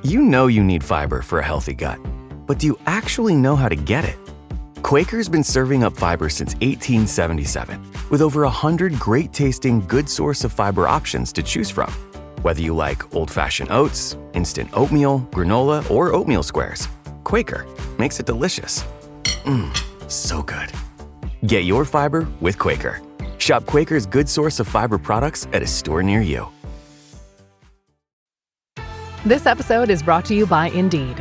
You know you need fiber for a healthy gut, but do you actually know how to get it? Quaker's been serving up fiber since 1877, with over 100 great-tasting, good source of fiber options to choose from. Whether you like old-fashioned oats, instant oatmeal, granola, or oatmeal squares, Quaker makes it delicious. So good. Get your fiber with Quaker. Shop Quaker's good source of fiber products at a store near you. This episode is brought to you by Indeed.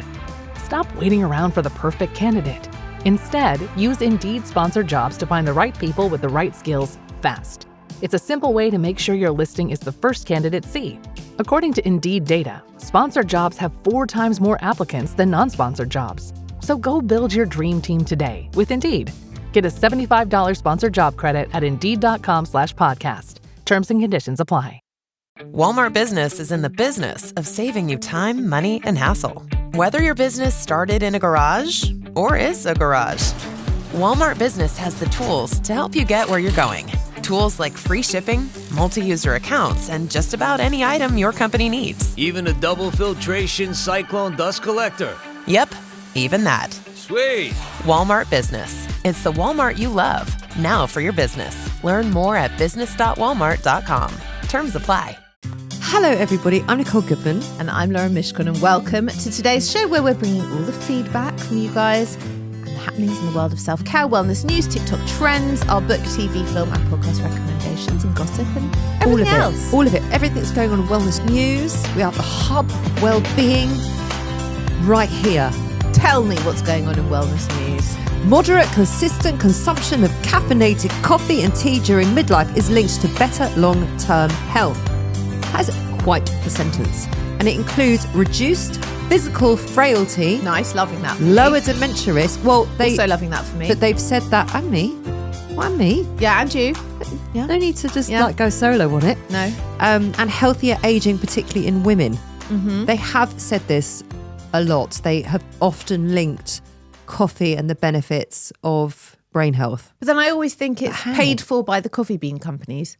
Stop waiting around for the perfect candidate. Instead, use Indeed sponsored jobs to find the right people with the right skills fast. It's a simple way to make sure your listing is the first candidates see. According to Indeed data, sponsored jobs have 4 times more applicants than non-sponsored jobs. So go build your dream team today with Indeed. Get a $75 sponsored job credit at Indeed.com/podcast. Terms and conditions apply. Walmart Business is in the business of saving you time, money, and hassle. Whether your business started in a garage or is a garage, Walmart Business has the tools to help you get where you're going. Tools like free shipping, multi-user accounts, and just about any item your company needs. Even a double filtration cyclone dust collector. Yep, even that. Sweet. Walmart Business. It's the Walmart you love, now for your business. Learn more at business.walmart.com. Terms apply. Hello everybody, I'm Nicole Goodman. And I'm Laura Mishkon, and welcome to today's show where we're bringing all the feedback from you guys and the happenings in the world of self-care, wellness news, TikTok trends, our book, TV, film and podcast recommendations and gossip and everything else. All of it. Everything that's going on in wellness news. We are the hub of well-being right here. Tell me what's going on in wellness news. Moderate, consistent consumption of caffeinated coffee and tea during midlife is linked to better long-term health. That's quite the sentence. And it includes reduced physical frailty. Nice, loving that for lower me. dementia risk. Well, Also loving that for me. But they've said that, and me. Well, and me. Yeah, and you. Yeah. No need to just go solo on it. No. And healthier aging, particularly in women. Mm-hmm. They have said this a lot. They have often linked coffee and the benefits of brain health. But then I always think it's How? paid for by the coffee bean companies.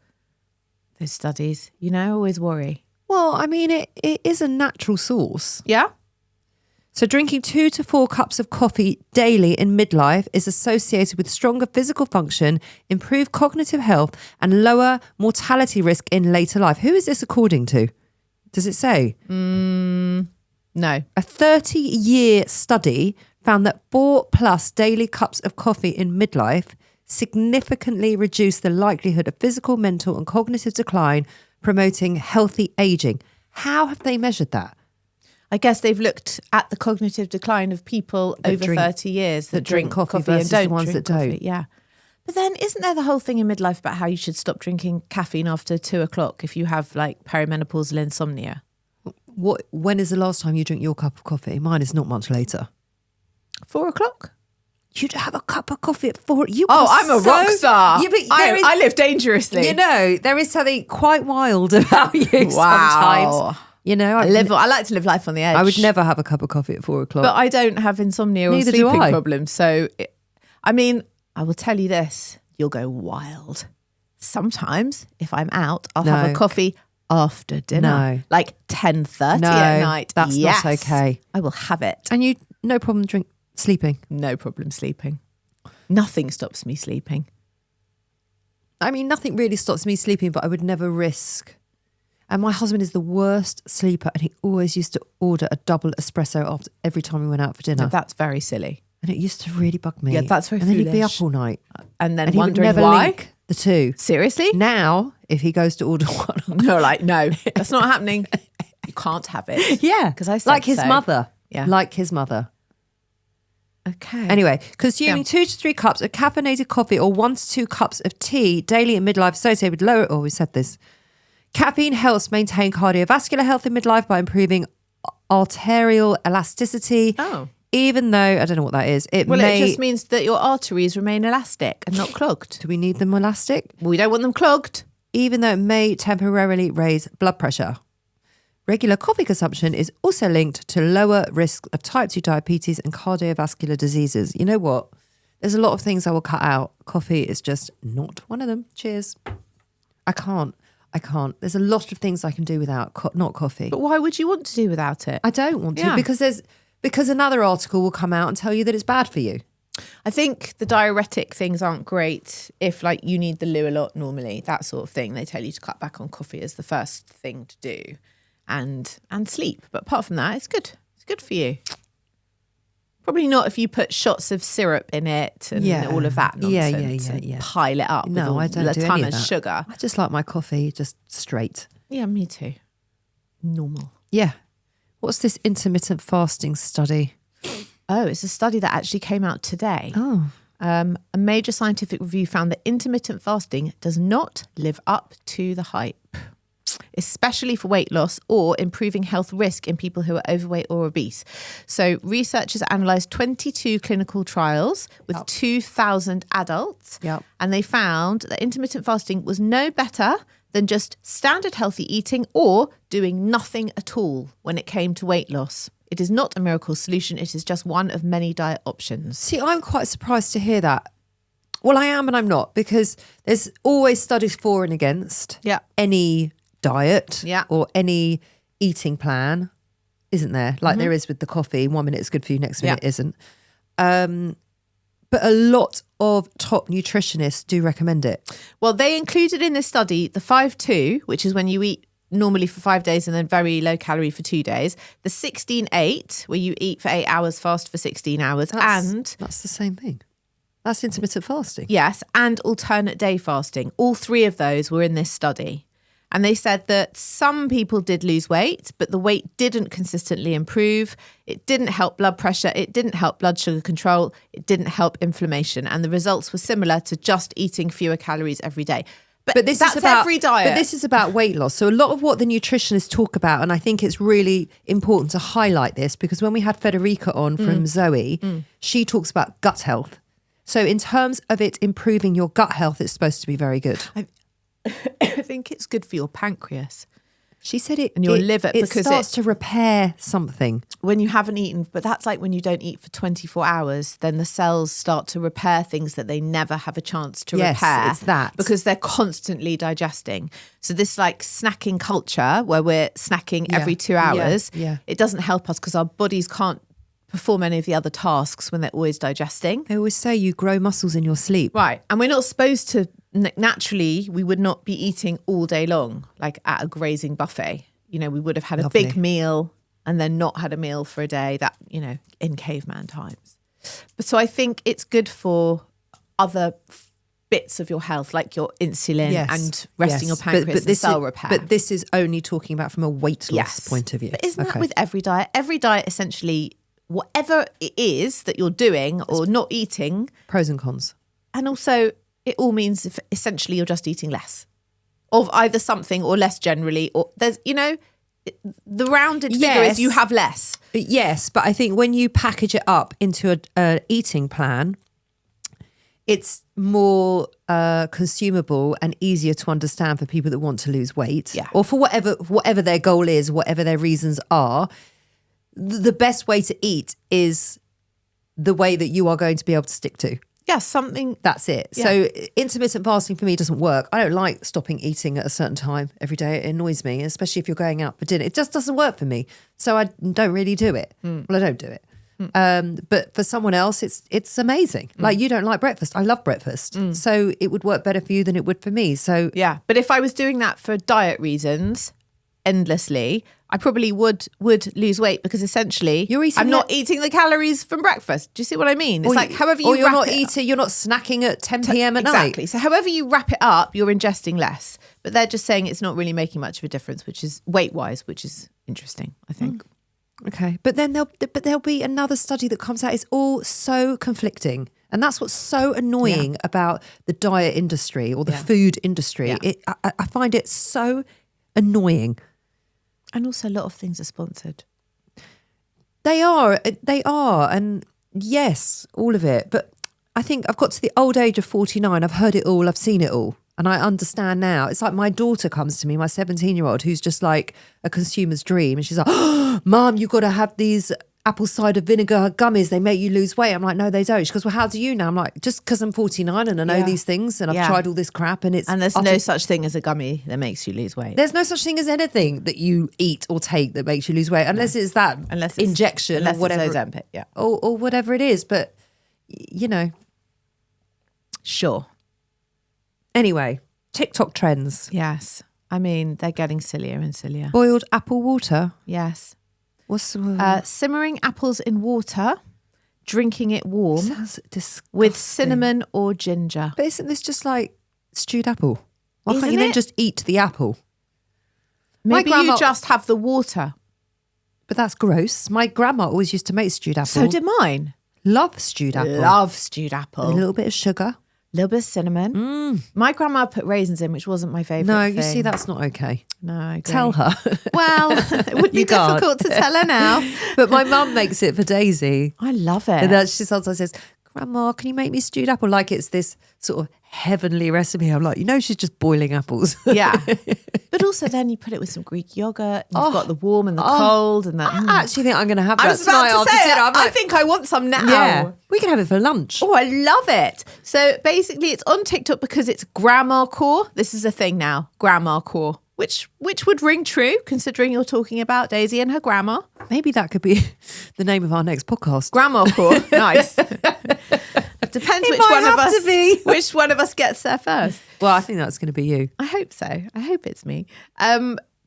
Those studies, I always worry. Well, I mean, it is a natural source. Yeah? So drinking 2 to 4 cups of coffee daily in midlife is associated with stronger physical function, improved cognitive health, and lower mortality risk in later life. Who is this according to? Does it say? No. A 30-year study found that 4+ daily cups of coffee in midlife significantly reduced the likelihood of physical, mental, and cognitive decline, promoting healthy aging. How have they measured that? I guess they've looked at the cognitive decline of people That over drink- 30 years that drink coffee and versus don't the ones drink that don't. coffee. Yeah. But then isn't there the whole thing in midlife about how you should stop drinking caffeine after 2 o'clock if you have like perimenopausal insomnia? When is the last time you drink your cup of coffee? Mine is not much later. 4 o'clock? You'd have a cup of coffee at 4. I'm a rock star. Yeah, but I live dangerously. there is something quite wild about you sometimes. I like to live life on the edge. I would never have a cup of coffee at 4 o'clock. But I don't have insomnia or Neither do sleeping I. problems. So, I will tell you this, you'll go wild. Sometimes, if I'm out, I'll have a coffee after dinner. No. Like 10:30 No, at night. that's Yes, not okay. I will have it. And you, no problem sleeping. No problem sleeping. Nothing stops me sleeping. I mean, nothing really stops me sleeping, but I would never risk. And my husband is the worst sleeper, and he always used to order a double espresso after every time we went out for dinner. No, that's very silly. And it used to really bug me. Yeah, that's very And then he'd be foolish. up all night. And then And he would wondering never why. link the two. Seriously? Now, if he goes to order one, No, no, that's not happening. You can't have it. yeah, Because I said like his so. mother. Yeah. Like his mother. Okay. Anyway, consuming 2 to 3 cups of caffeinated coffee or 1 to 2 cups of tea daily in midlife associated with lower, we said this. Caffeine helps maintain cardiovascular health in midlife by improving arterial elasticity. Oh. Even though, I don't know what that is. It just means that your arteries remain elastic and not clogged. Do we need them elastic? We don't want them clogged. Even though it may temporarily raise blood pressure. Regular coffee consumption is also linked to lower risk of type 2 diabetes and cardiovascular diseases. You know what? There's a lot of things I will cut out. Coffee is just not one of them. Cheers. I can't. I can't. There's a lot of things I can do without, not coffee. But why would you want to do without it? I don't want to Yeah. because another article will come out and tell you that it's bad for you. I think the diuretic things aren't great if like you need the loo a lot normally, that sort of thing. They tell you to cut back on coffee as the first thing to do and sleep. But apart from that, it's good. It's good for you. Probably not if you put shots of syrup in it and all of that nonsense and pile it up No, I with don't a do ton any of of that. sugar. I just like my coffee just straight. Yeah, me too. Normal. Yeah. What's this intermittent fasting study? Oh, it's a study that actually came out today. Oh. A major scientific review found that intermittent fasting does not live up to the hype, especially for weight loss or improving health risk in people who are overweight or obese. So researchers analysed 22 clinical trials with 2,000 adults, and they found that intermittent fasting was no better than just standard healthy eating or doing nothing at all when it came to weight loss. It is not a miracle solution. It is just one of many diet options. See, I'm quite surprised to hear that. Well, I am and I'm not, because there's always studies for and against any diet or any eating plan, isn't there? Like there is with the coffee. 1 minute it's good for you, next minute it isn't. But a lot of top nutritionists do recommend it. Well, they included in this study the 5-2, which is when you eat normally for 5 days and then very low calorie for 2 days. The 16-8, where you eat for 8 hours, fast for 16 hours. That's the same thing. That's intermittent fasting. Yes, and alternate day fasting. All three of those were in this study. And they said that some people did lose weight, but the weight didn't consistently improve. It didn't help blood pressure. It didn't help blood sugar control. It didn't help inflammation. And the results were similar to just eating fewer calories every day. But this is about every diet. But this is about weight loss. So a lot of what the nutritionists talk about, and I think it's really important to highlight this, because when we had Federica on from Zoe, she talks about gut health. So in terms of it improving your gut health, it's supposed to be very good. I think it's good for your pancreas. She said it. And your liver. It because starts to repair something. When you haven't eaten, but that's like when you don't eat for 24 hours, then the cells start to repair things that they never have a chance to repair. It's that. Because they're constantly digesting. So this like snacking culture where we're snacking every 2 hours, it doesn't help us because our bodies can't perform any of the other tasks when they're always digesting. They always say you grow muscles in your sleep. Right. And we're not supposed to, naturally, we would not be eating all day long, like at a grazing buffet. You know, we would have had a big meal and then not had a meal for a day, that, you know, in caveman times. But so I think it's good for other bits of your health, like your insulin and resting your pancreas and cell repair. But this is only talking about from a weight loss point of view. But isn't that with every diet? Every diet essentially, whatever it is that you're doing or not eating. Pros and cons. And also it all means if essentially you're just eating less of either something or less generally, or there's, you know, the rounded figure is you have less. Yes, but I think when you package it up into a eating plan, it's more consumable and easier to understand for people that want to lose weight or for whatever their goal is, whatever their reasons are. The best way to eat is the way that you are going to be able to stick to. Yeah, something. That's it. Yeah. So intermittent fasting for me doesn't work. I don't like stopping eating at a certain time every day. It annoys me, especially if you're going out for dinner. It just doesn't work for me. So I don't really do it. Well, I don't do it. But for someone else, it's amazing. Like you don't like breakfast. I love breakfast. So it would work better for you than it would for me. So yeah, but if I was doing that for diet reasons endlessly, I probably would lose weight because essentially I'm not eating the calories from breakfast. Do you see what I mean? It's like however you you're not eating, you're not snacking at 10 p.m. at night. Exactly. So however you wrap it up, you're ingesting less. But they're just saying it's not really making much of a difference, which is weight-wise, which is interesting, I think. Okay. But then there'll be another study that comes out. It's all so conflicting. And that's what's so annoying about the diet industry or the food industry. Yeah. I find it so annoying. And also a lot of things are sponsored. They are. And yes, all of it. But I think I've got to the old age of 49. I've heard it all. I've seen it all. And I understand now. It's like my daughter comes to me, my 17-year-old, who's just like a consumer's dream. And she's like, oh, Mom, you've got to have these apple cider vinegar gummies, they make you lose weight. I'm like, no, they don't. She goes, well, how do you know? I'm like, just because I'm 49 and I know these things and I've tried all this crap and it's... And there's no such thing as a gummy that makes you lose weight. There's no such thing as anything that you eat or take that makes you lose weight, unless it's that injection or whatever. It's Ozempic, yeah. Or whatever it is. But, you know. Sure. Anyway, TikTok trends. Yes. I mean, they're getting sillier and sillier. Boiled apple water. Yes. What's simmering apples in water, drinking it warm. Sounds disgusting. With cinnamon or ginger. But isn't this just like stewed apple? Why can't Isn't you then it? just eat the apple? Maybe grandma- you just have the water. But that's gross. My grandma always used to make stewed apple. So did mine. Love stewed apple. Love stewed apple. A little bit of sugar. A little bit of cinnamon. My grandma put raisins in, which wasn't my favourite No, thing. you see, that's not okay. No, I agree. Tell her. Well, it would be You can't. difficult to tell her now. But my mum makes it for Daisy. I love it. And then she sometimes says, Grandma, can you make me stewed apple? Like it's this sort of heavenly recipe. I'm like, she's just boiling apples. Yeah. But also then you put it with some Greek yogurt. You've got the warm and the cold. And I actually think I'm going to have I that was about tonight to after say, dinner. I'm I like, think I want some now. yeah, we can have it for lunch. Oh, I love it. So basically it's on TikTok because it's grandma core. This is a thing now, grandma core, which would ring true considering you're talking about Daisy and her grandma. Maybe that could be the name of our next podcast. Grandma core. Nice. Depends It might have to be. which one of us gets there first. Well, I think that's going to be you. I hope so. I hope it's me.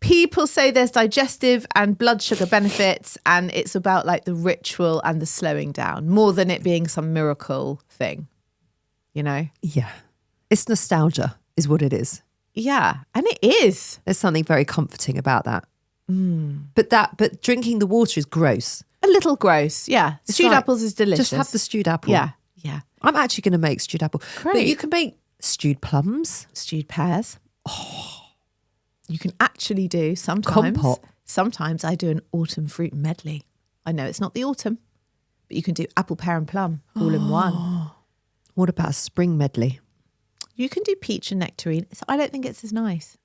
People say there's digestive and blood sugar benefits, and it's about like the ritual and the slowing down more than it being some miracle thing, you know? Yeah. It's nostalgia is what it is. Yeah, and it is. There's something very comforting about that. But drinking the water is gross. A little gross, yeah. It's Stewed like, apples is delicious. Just have the stewed apple. Yeah, yeah. I'm actually going to make stewed apple. But Great. you can make stewed plums. Stewed pears. Oh. You can actually do sometimes. Compote. Sometimes I do an autumn fruit medley. I know it's not the autumn, but you can do apple, pear and plum all in one. What about a spring medley? You can do peach and nectarine. I don't think it's as nice,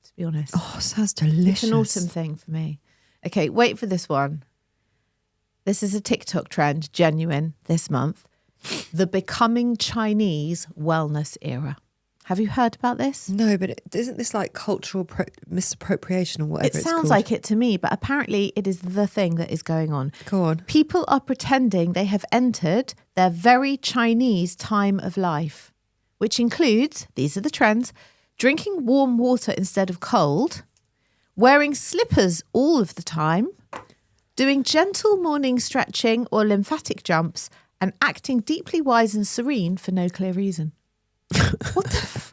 to be honest. Oh, sounds delicious. It's an autumn thing for me. Okay, wait for this one. This is a TikTok trend, genuine, this month. The becoming Chinese wellness era. Have you heard about this? No, but isn't this like cultural misappropriation or whatever It it's sounds called? like it to me, but apparently it is the thing that is going on. Go on. People are pretending they have entered their very Chinese time of life, which includes, these are the trends, drinking warm water instead of cold, wearing slippers all of the time, doing gentle morning stretching or lymphatic jumps, and acting deeply wise and serene for no clear reason. What the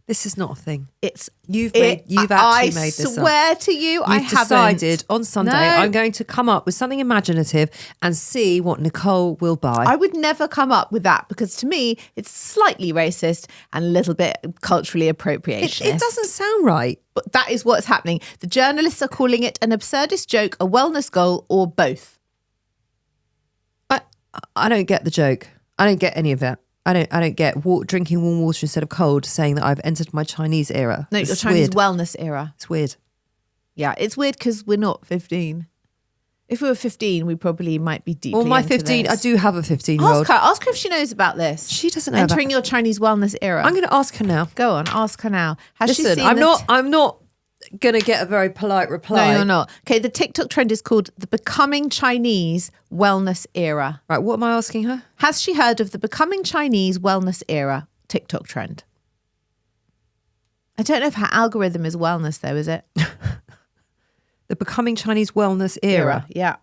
This is not a thing. It's You've actually made this up. I swear to you, I You've haven't. decided on Sunday No. I'm going to come up with something imaginative and see what Nicole will buy. I would never come up with that because to me, it's slightly racist and a little bit culturally appropriationist. It doesn't sound right. But that is what's happening. The journalists are calling it an absurdist joke, a wellness goal, or both. I don't get the joke. I don't get any of that. I don't get drinking warm water instead of cold, saying that I've entered my Chinese era. No, It's your Chinese weird. wellness era. It's weird. Yeah, it's weird because we're not 15. If we were 15, we probably might be deeply Well, my into 15, this. I do have a 15-year-old. Ask her if she knows about this. She doesn't know Entering about- your Chinese wellness era. I'm going to ask her now. Go on, ask her now. Has she Listen, seen I'm not going to get a very polite reply. No, you're not. Okay, the TikTok trend is called the Becoming Chinese Wellness Era. Right, what am I asking her? Has she heard of the Becoming Chinese Wellness Era TikTok trend? I don't know if her algorithm is wellness though, is it? The Becoming Chinese Wellness Era. Yeah.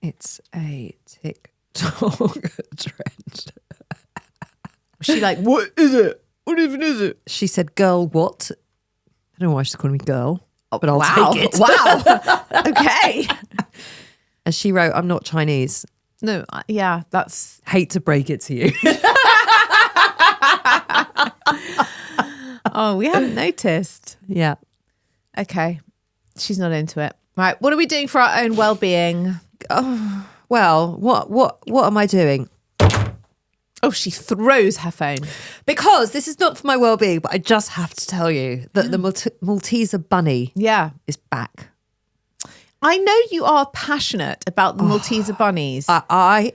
It's a TikTok trend. She like, what is it? What even is it? She said, girl, what? I don't know why she's calling me girl, but I'll Wow. take it. Wow. Okay. And she wrote, I'm not Chinese. No, yeah, that's... Hate to break it to you. Oh, we hadn't noticed. Yeah. Okay. She's not into it. Right. What are we doing for our own well-being? Well, what am I doing? Oh, she throws her phone. Because this is not for my well-being, but I just have to tell you that the Malteser bunny Yeah. is back. I know you are passionate about the Malteser bunnies. I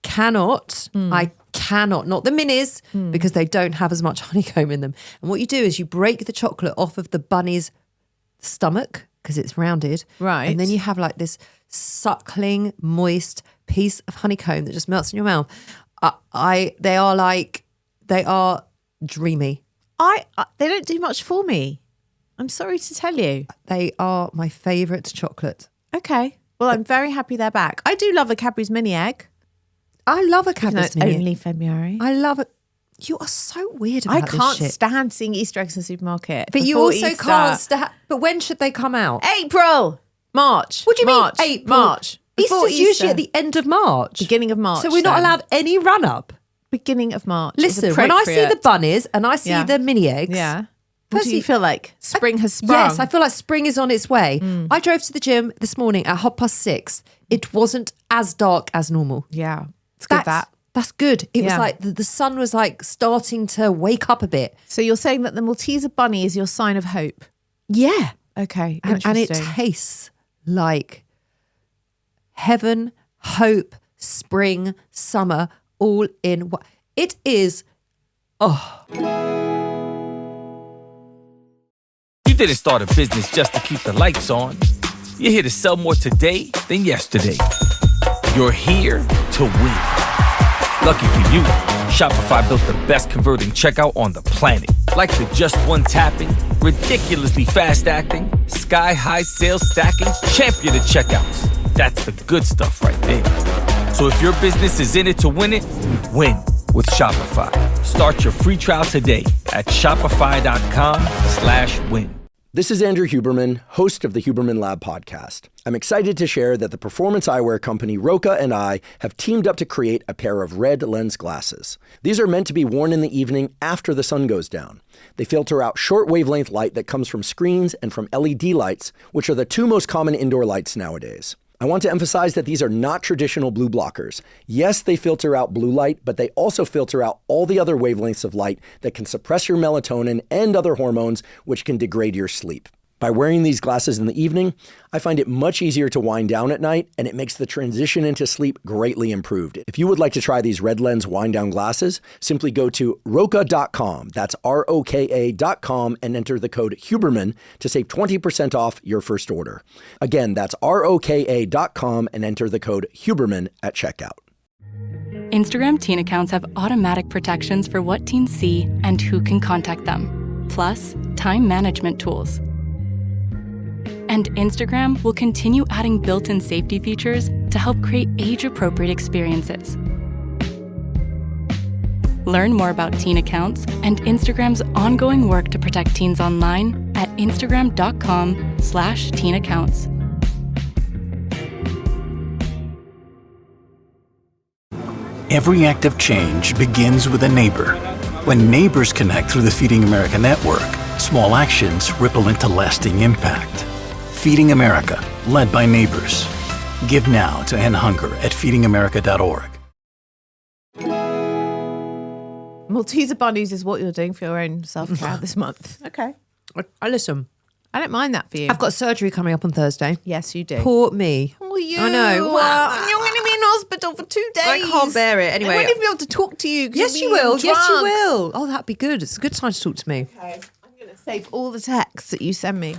cannot, not the minis, because they don't have as much honeycomb in them. And what you do is you break the chocolate off of the bunny's stomach because it's rounded. Right. And then you have like this suckling, moist piece of honeycomb that just melts in your mouth. They are dreamy. They don't do much for me. I'm sorry to tell you. They are my favourite chocolate. Okay. Well, I'm very happy they're back. I do love a Cadbury's mini egg. I love a Even though Cadbury's it's mini. only February. I love it. You are so weird about I this can't shit. stand seeing Easter eggs in the supermarket. But you before also Easter. can't stand. But when should they come out? April, March. What do you March, mean April? March. Before Easter's usually at the end of March. beginning of March. So we're not then. allowed any run up. Beginning of March. is Listen, when I see the appropriate. bunnies and I see Yeah. the mini eggs. Yeah. What do you Firstly, feel like? Spring has sprung. Yes, I feel like spring is on its way. I drove to the gym this morning at 6:30. It wasn't as dark as normal. Yeah. It's good That's good. It was Yeah. like the sun was like starting to wake up a bit. So you're saying that the Malteser bunny is your sign of hope? Yeah. Okay. And it interesting. tastes like heaven, hope, spring, summer, all in one. It is. You didn't start a business just to keep the lights on. You're here to sell more today than yesterday. You're here to win. Lucky for you, Shopify built the best converting checkout on the planet. Like the just one tapping, ridiculously fast acting, sky-high sales stacking, champion of checkouts. That's the good stuff right there. So if your business is in it to win it, win with Shopify. Start your free trial today at shopify.com/win. This is Andrew Huberman, host of the Huberman Lab podcast. I'm excited to share that the performance eyewear company Roka and I have teamed up to create a pair of red lens glasses. These are meant to be worn in the evening after the sun goes down. They filter out short wavelength light that comes from screens and from LED lights, which are the two most common indoor lights nowadays. I want to emphasize that these are not traditional blue blockers. Yes, they filter out blue light, but they also filter out all the other wavelengths of light that can suppress your melatonin and other hormones, which can degrade your sleep. By wearing these glasses in the evening, I find it much easier to wind down at night, and it makes the transition into sleep greatly improved. If you would like to try these red lens wind down glasses, simply go to roka.com, that's ROKA.com, and enter the code Huberman to save 20% off your first order. Again, that's ROKA.com and enter the code Huberman at checkout. Instagram teen accounts have automatic protections for what teens see and who can contact them, plus time management tools. And Instagram will continue adding built-in safety features to help create age-appropriate experiences. Learn more about teen accounts and Instagram's ongoing work to protect teens online at instagram.com/teen accounts. Every act of change begins with a neighbor. When neighbors connect through the Feeding America network, small actions ripple into lasting impact. Feeding America, led by neighbors. Give now to end hunger at feedingamerica.org. Malteser bunnies is what you're doing for your own self-care this month. Okay. I listen. I don't mind that for you. I've got surgery coming up on Thursday. Yes, you do. Poor me. Oh, you. I know. Wow. You're going to be in hospital for 2 days. I can't bear it. Anyway. I won't even be able to talk to you. 'cause Yes, you'll you be will. on Yes, you drugs. will. Oh, that'd be good. It's a good time to talk to me. Okay. I'm going to save all the texts that you send me.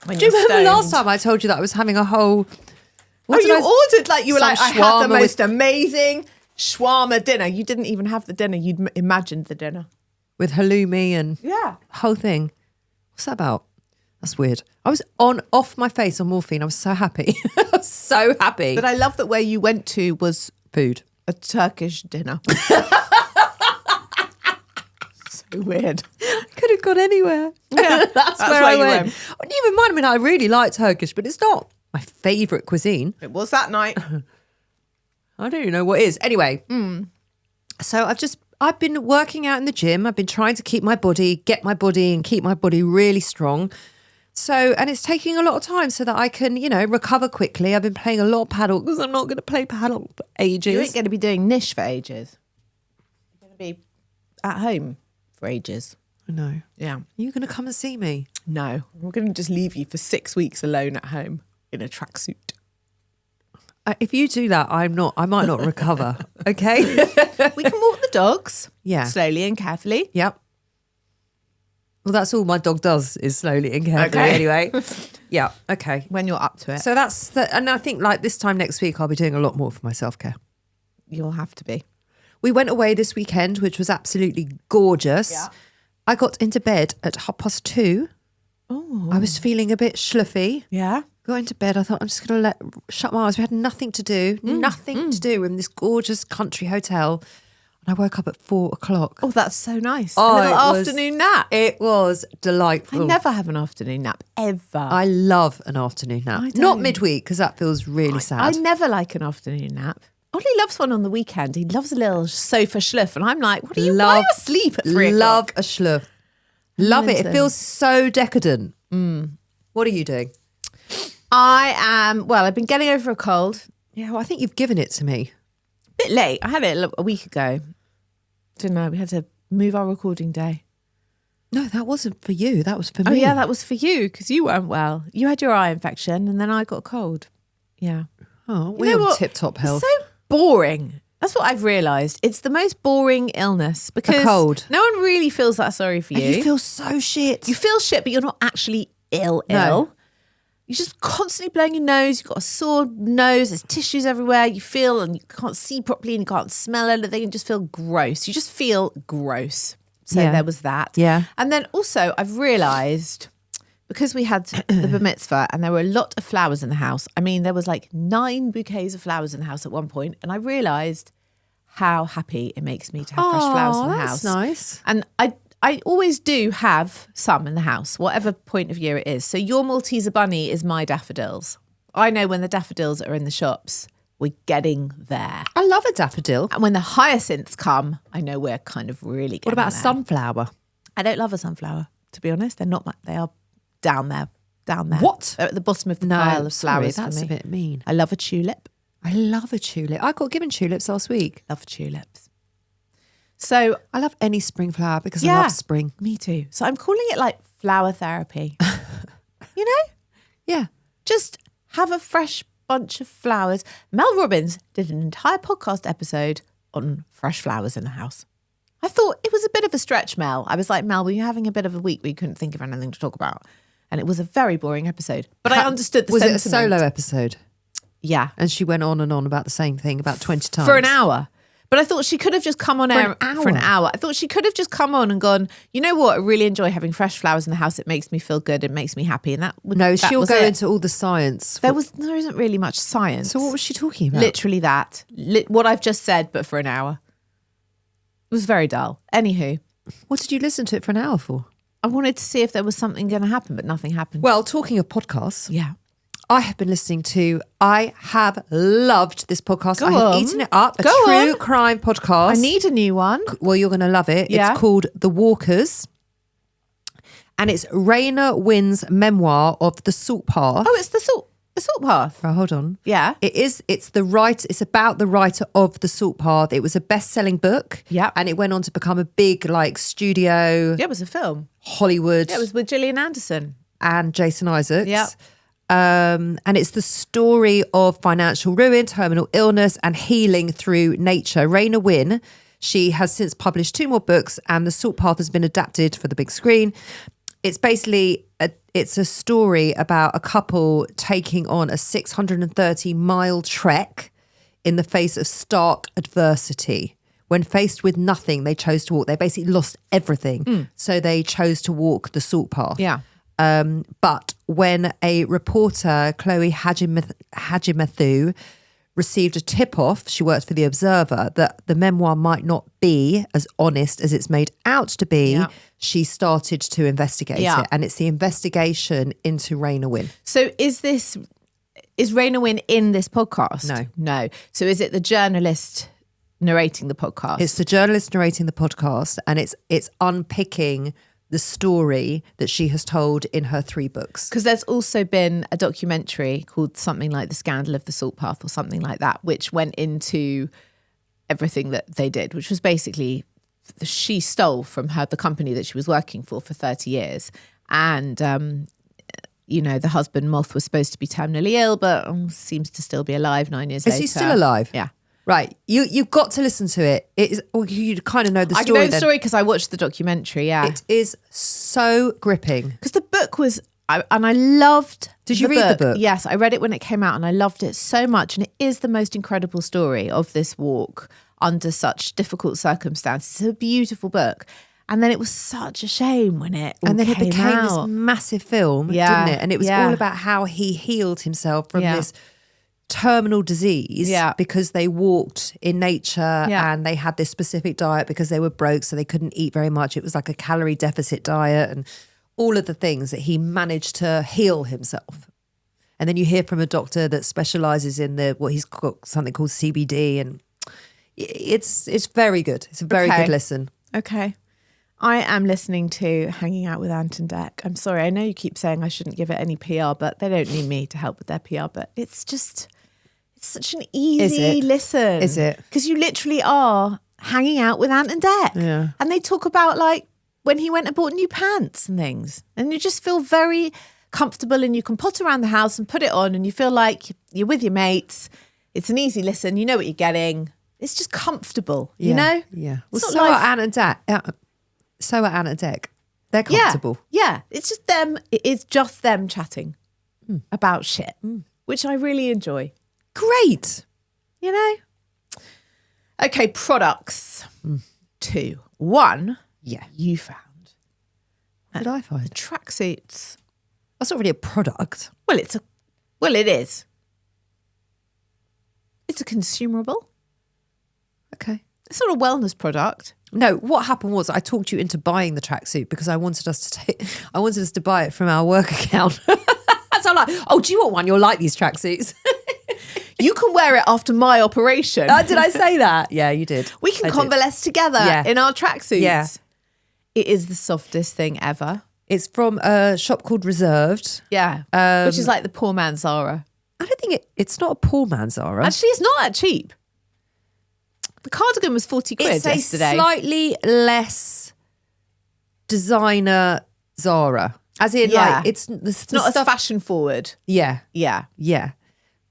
When Do you you're remember last stoned. time I told you that I was having a whole... Oh, you ordered like you were some like, I had the shawarma most with- amazing shawarma dinner. You didn't even have the dinner. You'd imagined the dinner. with halloumi and Yeah. whole thing. What's that about? That's weird. I was off my face on morphine. I was so happy. I was so happy. But I love that where you went to was Food. a Turkish dinner. So weird. Could have gone anywhere. Yeah, that's where where I you went. went. I didn't even mind. I mean, I really like Turkish, but it's not my favourite cuisine. It was that night. I don't even know what is. Anyway, so I've been working out in the gym. I've been trying to keep my body, get my body and keep my body really strong. So, and it's taking a lot of time so that I can, recover quickly. I've been playing a lot of paddle because I'm not going to play paddle for ages. You ain't going to be doing niche for ages. You're going to be at home for ages. I know. Yeah. Are you going to come and see me? No, we're going to just leave you for 6 weeks alone at home in a tracksuit. If you do that, I might not recover. Okay. We can walk the dogs. Yeah. Slowly and carefully. Yep. Well, that's all my dog does is slowly and carefully anyway. Yeah. Okay. When you're up to it. So and I think like this time next week, I'll be doing a lot more for my self-care. You'll have to be. We went away this weekend, which was absolutely gorgeous. Yeah. I got into bed at 2:30. Oh. I was feeling a bit schluffy. Yeah. Got into bed. I thought I'm just going to shut my eyes. We had nothing to do. Nothing to do in this gorgeous country hotel. And I woke up at 4:00. Oh, that's so nice. Oh, a little afternoon nap. It was delightful. I never have an afternoon nap, ever. I love an afternoon nap. Not midweek, because that feels really sad. I never like an afternoon nap. Ollie loves one on the weekend. He loves a little sofa schluff. And I'm like, why are you asleep at 3:00? Love a schluff. Love it. It feels so decadent. What are you doing? I've been getting over a cold. Yeah, well, I think you've given it to me. A bit late. I had it a week ago. Didn't know. We had to move our recording day. No, that wasn't for you. That was for me. Oh, yeah, that was for you because you weren't well. You had your eye infection and then I got a cold. Yeah. Oh, we're on tip-top health. It's so boring. That's what I've realised. It's the most boring illness because a cold. No one really feels that sorry for you. And you feel so shit. You feel shit, but you're not actually ill. No. You're just constantly blowing your nose. You've got a sore nose. There's tissues everywhere. You feel and you can't see properly and you can't smell anything. You just feel gross. You just feel gross. So there was that. Yeah. And then also I've realised because we had the bar mitzvah and there were a lot of flowers in the house. I mean, there was like 9 bouquets of flowers in the house at one point, and I realised how happy it makes me to have fresh flowers in the house. That's nice. And I always do have some in the house, whatever point of year it is. So your Malteser bunny is my daffodils. I know when the daffodils are in the shops, we're getting there. I love a daffodil. And when the hyacinths come, I know we're kind of really getting What about a there. sunflower? I don't love a sunflower, to be honest. They're not much. They are down there. What? They're at the bottom of the pile of flowers that's for me. a bit mean. I love a tulip. I love a tulip. I got given tulips last week. Love tulips. So I love any spring flower because I Yeah. love spring. me too. So I'm calling it like flower therapy. You know? Yeah. Just have a fresh bunch of flowers. Mel Robbins did an entire podcast episode on fresh flowers in the house. I thought it was a bit of a stretch, Mel. I was like, Mel, were you having a bit of a week where you couldn't think of anything to talk about? And it was a very boring episode. But I understood the sentiment. Was it a solo episode? Yeah. And she went on and on about the same thing about 20 times. For an hour. But I thought she could have just come on air an for an hour. I thought she could have just come on and gone, you know what? I really enjoy having fresh flowers in the house. It makes me feel good. It makes me happy. And No, that she'll was go it. into all the science. There isn't really much science. So what was she talking about? Literally that. What I've just said, but for an hour. It was very dull. Anywho, What did you listen to it for an hour for? I wanted to see if there was something going to happen, but nothing happened. Well, talking of podcasts, yeah. I have been listening to, I have loved this podcast. Go I have on. eaten it up. A Go true on. crime podcast. I need a new one. Well, you're going to love it. Yeah. It's called The Walkers. And it's Raina Wynn's memoir of the Salt Path. Oh, it's the salt path. Oh, hold on. Yeah. It's about the writer of the Salt Path. It was a best-selling book. Yeah. And it went on to become a big studio, Yeah, it was a film. Hollywood. Yeah, it was with Gillian Anderson. And Jason Isaacs. Yeah. And it's the story of financial ruin, terminal illness, and healing through nature. Raina Wynn, she has since published 2 more books, and The Salt Path has been adapted for the big screen. It's basically it's a story about a couple taking on a 630-mile trek in the face of stark adversity. When faced with nothing, they chose to walk. They basically lost everything, so they chose to walk the Salt Path. Yeah. But when a reporter, Chloe Hajimathu, received a tip-off, she worked for The Observer, that the memoir might not be as honest as it's made out to be, she started to investigate it. And it's the investigation into Raina Wynn. So is Raina Wynn in this podcast? No. So is it the journalist narrating the podcast? It's the journalist narrating the podcast, and it's unpicking the story that she has told in her 3 books. Because there's also been a documentary called something like The Scandal of the Salt Path or something like that, which went into everything that they did, which was basically she stole from the company that she was working for 30 years And, the husband Moth was supposed to be terminally ill, but seems to still be alive 9 years later. Is he still alive? Yeah. Right. You've got to listen to it. It is, or you kind of know the story. I know the story because I watched the documentary, yeah. It is so gripping. Because the book was, and I loved Did you read the book? Yes, I read it when it came out and I loved it so much. And it is the most incredible story of this walk under such difficult circumstances. It's a beautiful book. And then it was such a shame when it all And then it came became out. this massive film, Yeah, didn't it? And it was yeah. all about how he healed himself from Yeah. this terminal disease Yeah. because they walked in nature Yeah. and they had this specific diet because they were broke, so they couldn't eat very much. It was like a calorie deficit diet and all of the things that he managed to heal himself. And then you hear from a doctor that specializes in what he's got something called CBD, and it's very good. It's a very Okay. good listen. Okay. I am listening to Hanging Out with Ant and Dec. I'm sorry, I know you keep saying I shouldn't give it any PR, but they don't need me to help with their PR. But it's such an easy listen. Is it? Because you literally are hanging out with Ant and Dec. Yeah. And they talk about like when he went and bought new pants and things. And you just feel very comfortable and you can potter around the house and put it on and you feel like you're with your mates. It's an easy listen. You know what you're getting. It's just comfortable, you know? Yeah. Well, It's so not are like- Ant and Dec. So are Ant and Dec. They're comfortable. Yeah. It's just them. It is just them chatting about shit, which I really enjoy. Great. You know? Okay, products. 2. 1, Yeah. you found. What did I find? Tracksuits. That's not really a product. Well, it is. It's a consumable. Okay. It's not a wellness product. No, what happened was I talked you into buying the tracksuit because I wanted us to buy it from our work account. So I'm like, oh, do you want one? You'll like these tracksuits. You can wear it after my operation. Did I say that? Yeah, you did. We can I did. convalesce together in our tracksuits. Yeah. It is the softest thing ever. It's from a shop called Reserved. Yeah. Which is like the poor man's Zara. I don't think it's not a poor man's Zara. Actually, it's not that cheap. The cardigan was 40 quid It's yesterday. a slightly less designer Zara. As in, like, it's not as fashion forward. Yeah, Yeah. yeah.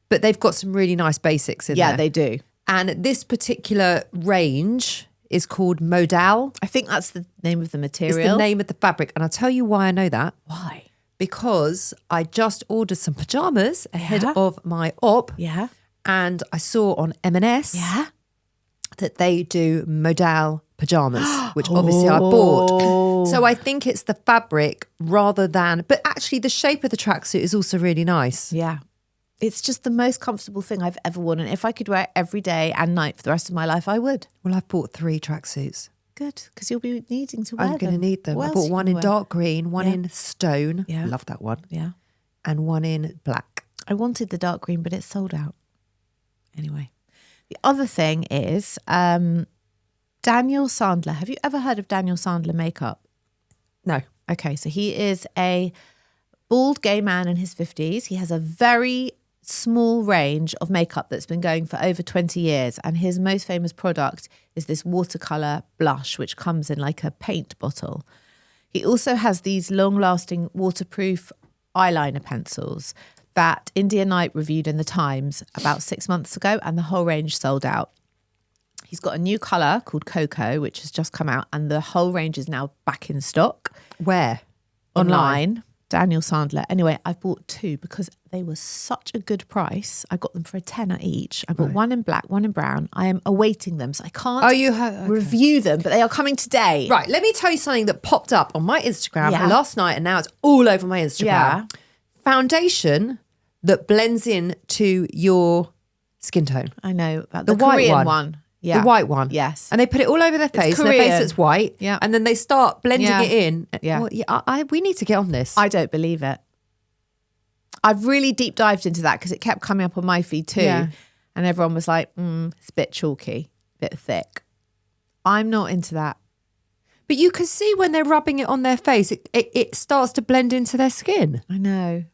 But they've got some really nice basics in there. Yeah, they do. And this particular range is called Modal. I think that's the name of the It's material. the name of the fabric. And I'll tell you why I know that. Why? Because I just ordered some pajamas ahead Yeah. of my op. Yeah. And I saw on M&S that they do Modal pajamas, which obviously I bought. So I think it's the fabric rather than, but actually the shape of the tracksuit is also really nice. Yeah. It's just the most comfortable thing I've ever worn. And if I could wear it every day and night for the rest of my life, I would. Well, I've bought 3 tracksuits. Good, because you'll be needing to wear them. I'm going to need them. What I else bought you one can in wear? dark green, one Yeah. in stone. Yeah. Love that one. Yeah. And one in black. I wanted the dark green, but it's sold out. Anyway. The other thing is Daniel Sandler. Have you ever heard of Daniel Sandler makeup? No. Okay, so he is a bald gay man in his 50s. He has a very small range of makeup that's been going for over 20 years. And his most famous product is this watercolor blush, which comes in like a paint bottle. He also has these long-lasting waterproof eyeliner pencils that India Knight reviewed in the Times about 6 months ago, and the whole range sold out. He's got a new colour called Cocoa, which has just come out, and the whole range is now back in stock. Where? Online. Daniel Sandler. Anyway, I bought 2 because they were such a good price. I got them for $10 each. I bought one in black, one in brown. I am awaiting them, so I can't review them, but they are coming today. Right, let me tell you something that popped up on my Instagram last night, and now it's all over my Instagram. Yeah. Foundation that blends in to your skin tone. I know about The the white Korean one. one. Yeah. The white one. Yes. And they put it all over their face. Their Korean. face is white. Yeah. And then they start blending Yeah. it in. Yeah. Well, we need to get on this. I don't believe it. I've really deep dived into that because it kept coming up on my feed too. Yeah. And everyone was like, it's a bit chalky, a bit thick. I'm not into that. But you can see when they're rubbing it on their face, it starts to blend into their skin. I know.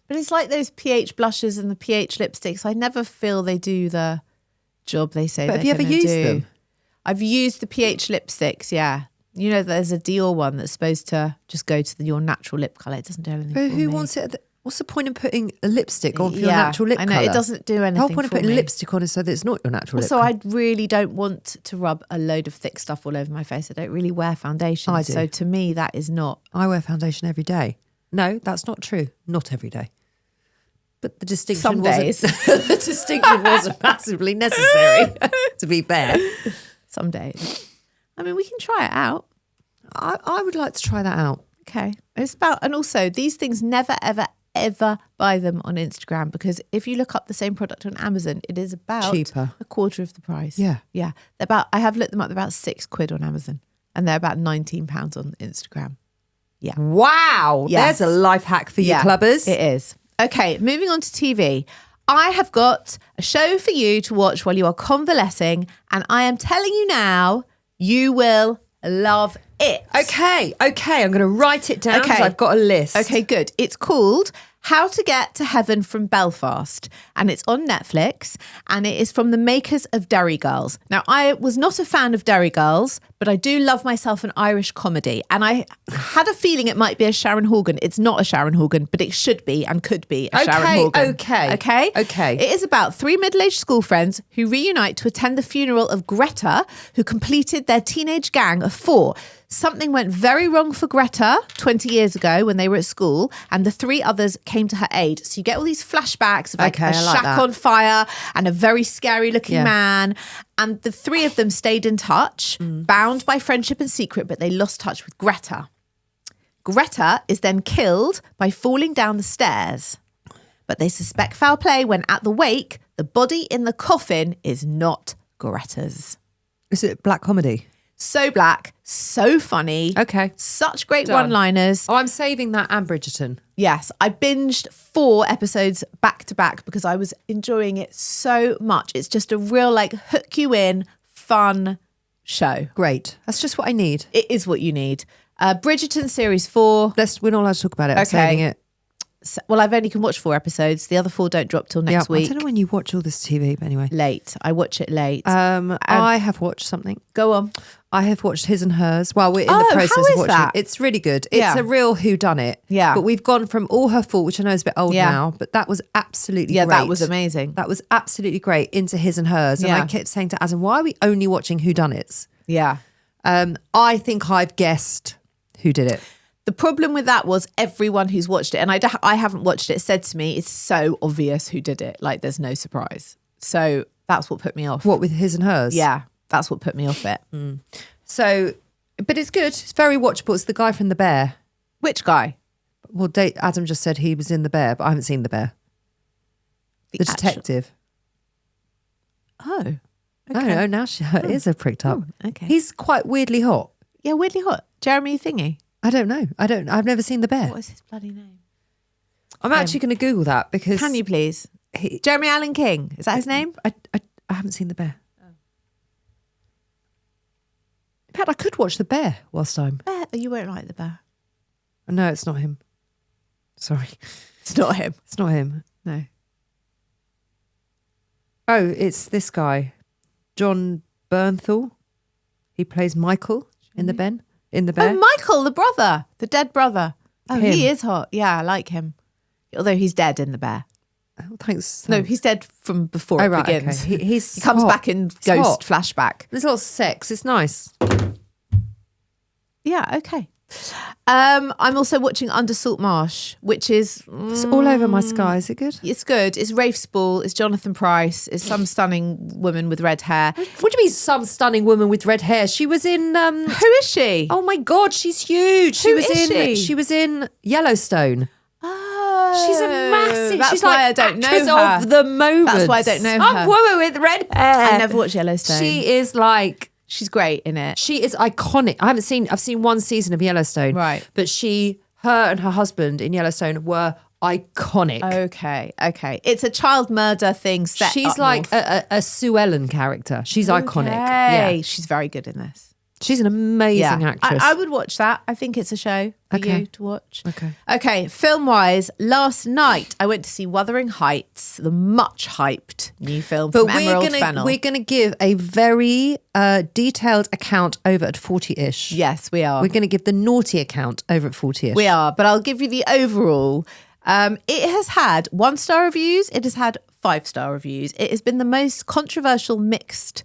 But it's like those pH blushes and the pH lipsticks. I never feel they do the job they say But they're have you ever gonna used do. them? I've used the pH lipsticks, yeah. You know, there's a Dior one that's supposed to just go to your natural lip colour. It doesn't do anything But for who me. wants it? What's the point in putting a lipstick on for your natural lip I know, colour? it doesn't do anything The whole point of for putting me. lipstick on is so that it's not your natural Also, lip colour. I really don't want to rub a load of thick stuff all over my face. I don't really wear foundation. I do. So to me, that is not. I wear foundation every day. No, that's not true. Not every day. But the distinction Some days. the distinction wasn't massively necessary, to be fair. Some days. I mean, we can try it out. I would like to try that out. Okay. It's about, and also these things never, ever buy them on Instagram, because if you look up the same product on Amazon, it is about Cheaper. a quarter of the price. Yeah. Yeah. They're about, I have looked them up, they're about £6 on Amazon, and they're about £19 on Instagram. Yeah. Wow. Yes. There's a life hack for you clubbers. It is. Okay, moving on to TV. I have got a show for you to watch while you are convalescing, and I am telling you now, you will love it. Okay. I'm going to write it down because I've got a list. Okay, good. It's called How to Get to Heaven from Belfast, and it's on Netflix, and it is from the makers of Derry Girls. Now, I was not a fan of Derry Girls, but I do love myself an Irish comedy, and I had a feeling it might be a Sharon Horgan. It's not a Sharon Horgan, but it should be and could be a Sharon Horgan. Okay. It is about 3 middle-aged school friends who reunite to attend the funeral of Greta, who completed their teenage gang of 4. Something went very wrong for Greta 20 years ago when they were at school, and the 3 others came to her aid. So you get all these flashbacks of like a shack on fire and a very scary looking man. And the 3 of them stayed in touch, bound by friendship and secret, but they lost touch with Greta. Greta is then killed by falling down the stairs. But they suspect foul play when at the wake, the body in the coffin is not Greta's. Is it black comedy? So black, so funny. Okay. Such great Done. one-liners. Oh, I'm saving that and Bridgerton. Yes, I binged 4 episodes back to back because I was enjoying it so much. It's just a real like hook you in, fun show. Great. That's just what I need. It is what you need. Bridgerton series 4. We're not allowed to talk about it. I'm saving it. Well, I've only can watch 4 episodes. The other 4 don't drop till next week. I don't know when you watch all this TV, but anyway. Late. I watch it late. I have watched something. Go on. I have watched His and Hers. Well, we're in the process how of is watching that? it. It's really good. It's a real whodunit. Yeah. But we've gone from All Her Fault, which I know is a bit old now, but that was absolutely great. That was amazing. That was absolutely great, into His and Hers. And I kept saying to Azam, why are we only watching whodunits? Yeah. I think I've guessed who did it. The problem with that was everyone who's watched it, and I haven't watched it, said to me, it's so obvious who did it. Like, there's no surprise. So that's what put me off. What, with His and Hers? Yeah, that's what put me off it. So, but it's good. It's very watchable. It's the guy from The Bear. Which guy? Well, Adam just said he was in The Bear, but I haven't seen The Bear. The detective. Oh. Okay. No, now her ears are pricked up. Okay. He's quite weirdly hot. Yeah, weirdly hot. Jeremy Thingy. I don't know. I've never seen The Bear. What is his bloody name? I'm actually going to Google that because... Can you please? Jeremy Allen King. Is that his name? I haven't seen The Bear. In fact, I could watch The Bear whilst I'm... Bear? You won't like the Bear. No, it's not him. Sorry. It's not him. It's not him. No. Oh, it's this guy. John Bernthal. He plays Michael in The Bear. Oh, Michael, the brother. The dead brother. Oh, Him. he is hot. Yeah, I like him. Although he's dead in The Bear. Oh, thanks. No, he's dead from before it begins. Okay. He comes hot. back in It's ghost hot. flashback. There's a lot of sex. It's nice. Yeah, okay. I'm also watching Under Salt Marsh, which is... It's all over my sky. Is it good? It's good. It's Rafe Spall. It's Jonathan Pryce. It's some stunning woman with red hair. What do you mean some stunning woman with red hair? She was in... Who is she? Oh my God, she's huge. Who is she? She was in Yellowstone. Oh, She's a massive... That's she's why like I don't know actress her. of the moment. That's why I don't know Some her. woman with red hair. I never watched Yellowstone. She is like... She's great in it. She is iconic. I've seen one season of Yellowstone. Right. But her and her husband in Yellowstone were iconic. Okay. It's a child murder thing set She's up like north. a Sue Ellen character. She's iconic. Yeah. She's very good in this. She's an amazing actress. I would watch that. I think it's a show for you to watch. Okay. Film-wise, last night I went to see Wuthering Heights, the much-hyped new film from Emerald Fennell. We're going to give a very detailed account over at 40-ish. Yes, we are. We're going to give the naughty account over at 40-ish. We are, but I'll give you the overall. It has had 1-star reviews. It has had 5-star reviews. It has been the most controversial mixed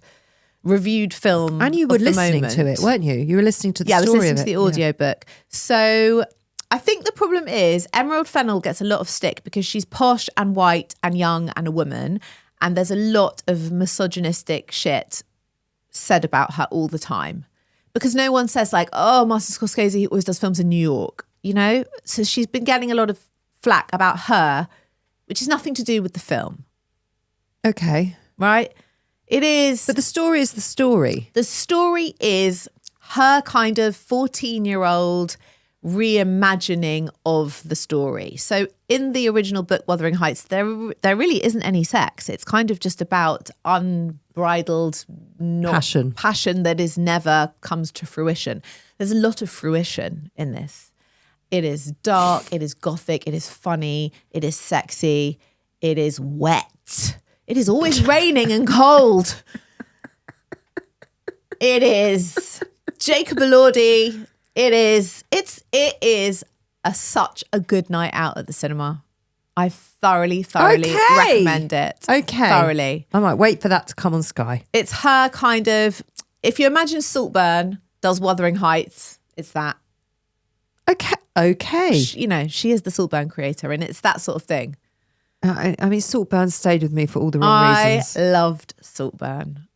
reviewed film. And you were listening to it, weren't you? You were listening to the story of it. I was listening to the audiobook. So I think the problem is Emerald Fennell gets a lot of stick because she's posh and white and young and a woman. And there's a lot of misogynistic shit said about her all the time. Because no one says like, oh, Martin Scorsese always does films in New York, you know? So she's been getting a lot of flack about her, which has nothing to do with the film. Okay. Right? It is. But the story is the story. The story is her kind of 14-year-old reimagining of the story. So in the original book, Wuthering Heights, there really isn't any sex. It's kind of just about unbridled passion that is never comes to fruition. There's a lot of fruition in this. It is dark, it is gothic, it is funny, it is sexy, it is wet. It is always raining and cold. It is Jacob Elordi. It is such a good night out at the cinema. I thoroughly recommend it. Okay. Thoroughly. I might wait for that to come on Sky. It's her kind of, if you imagine Saltburn does Wuthering Heights, it's that. Okay. She is the Saltburn creator and it's that sort of thing. I mean, Saltburn stayed with me for all the wrong reasons. I loved Saltburn.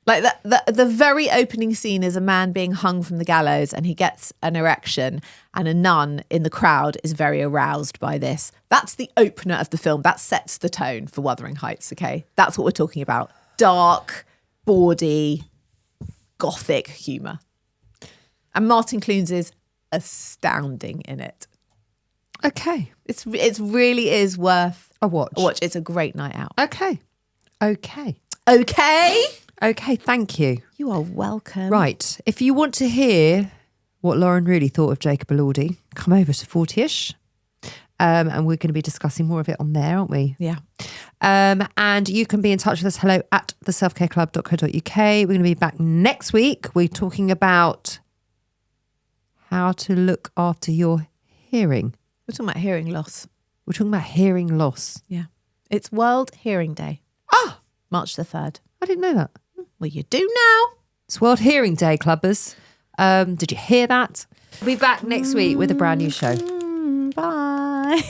Like the very opening scene is a man being hung from the gallows and he gets an erection and a nun in the crowd is very aroused by this. That's the opener of the film. That sets the tone for Wuthering Heights, okay? That's what we're talking about. Dark, bawdy, gothic humour. And Martin Clunes is astounding in it. Okay. It really is worth a watch. It's a great night out. Okay, thank you. You are welcome. Right. If you want to hear what Lauren really thought of Jacob Elordi, come over to 40ish. And we're going to be discussing more of it on there, aren't we? Yeah. And you can be in touch with us, hello@theselfcareclub.co.uk. We're going to be back next week. We're talking about how to look after your hearing. We're talking about hearing loss. We're talking about hearing loss. Yeah. It's World Hearing Day. Ah! March the 3rd. I didn't know that. Well, you do now. It's World Hearing Day, clubbers. Did you hear that? We'll be back next week with a brand new show. Bye.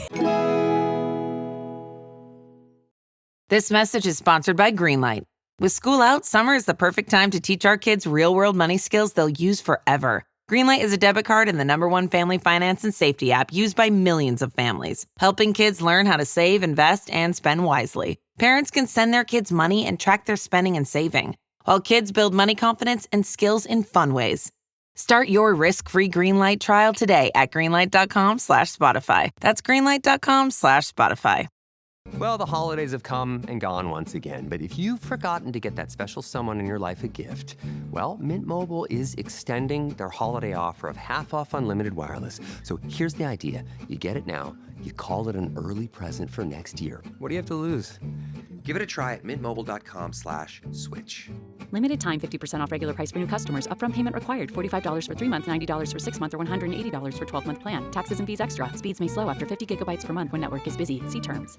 This message is sponsored by Greenlight. With school out, summer is the perfect time to teach our kids real-world money skills they'll use forever. Greenlight is a debit card and the #1 family finance and safety app used by millions of families, helping kids learn how to save, invest, and spend wisely. Parents can send their kids money and track their spending and saving, while kids build money confidence and skills in fun ways. Start your risk-free Greenlight trial today at greenlight.com/Spotify. That's greenlight.com/Spotify. Well, the holidays have come and gone once again, but if you've forgotten to get that special someone in your life a gift, well, Mint Mobile is extending their holiday offer of half off unlimited wireless. So here's the idea. You get it now, you call it an early present for next year. What do you have to lose? Give it a try at mintmobile.com/switch. Limited time 50% off regular price for new customers. Upfront payment required. $45 for 3 months, $90 for 6 months, or $180 for 12-month plan. Taxes and fees extra. Speeds may slow after 50 gigabytes per month when network is busy. See terms.